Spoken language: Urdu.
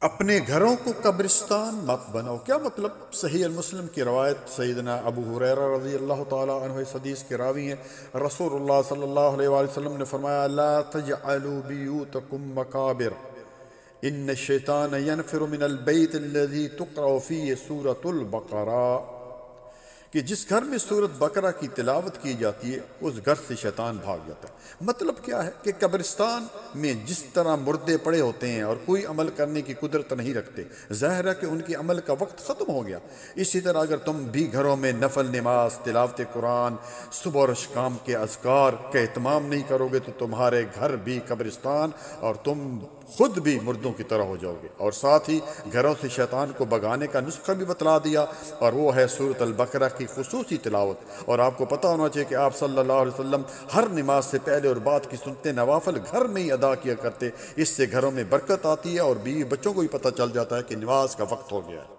اپنے گھروں کو قبرستان مت بناؤ، کیا مطلب؟ صحیح المسلم کی روایت، سیدنا ابو ہریرہ رضی اللہ تعالیٰ عنہ اس حدیث کے راوی ہیں، رسول اللہ صلی اللہ علیہ وآلہ وسلم نے فرمایا لا تجعلوا بیوتکم مقابر ان الشیطان ینفر من البیت الذی تقرأ فیہ سورة البقرہ، کہ جس گھر میں سورت بقرہ کی تلاوت کی جاتی ہے اس گھر سے شیطان بھاگ جاتا ہے۔ مطلب کیا ہے کہ قبرستان میں جس طرح مردے پڑے ہوتے ہیں اور کوئی عمل کرنے کی قدرت نہیں رکھتے، ظاہر ہے کہ ان کے عمل کا وقت ختم ہو گیا۔ اسی طرح اگر تم بھی گھروں میں نفل نماز، تلاوت قرآن، صبح اور شام کے اذکار کا اہتمام نہیں کرو گے تو تمہارے گھر بھی قبرستان اور تم خود بھی مردوں کی طرح ہو جاؤ گے۔ اور ساتھ ہی گھروں سے شیطان کو بھگانے کا نسخہ بھی بتلا دیا، اور وہ ہے سورۃ البقرہ کی خصوصی تلاوت۔ اور آپ کو پتہ ہونا چاہیے کہ آپ صلی اللہ علیہ وسلم ہر نماز سے پہلے اور بعد کی سنتیں نوافل گھر میں ہی ادا کیا کرتے، اس سے گھروں میں برکت آتی ہے اور بیوی بچوں کو بھی پتہ چل جاتا ہے کہ نماز کا وقت ہو گیا ہے۔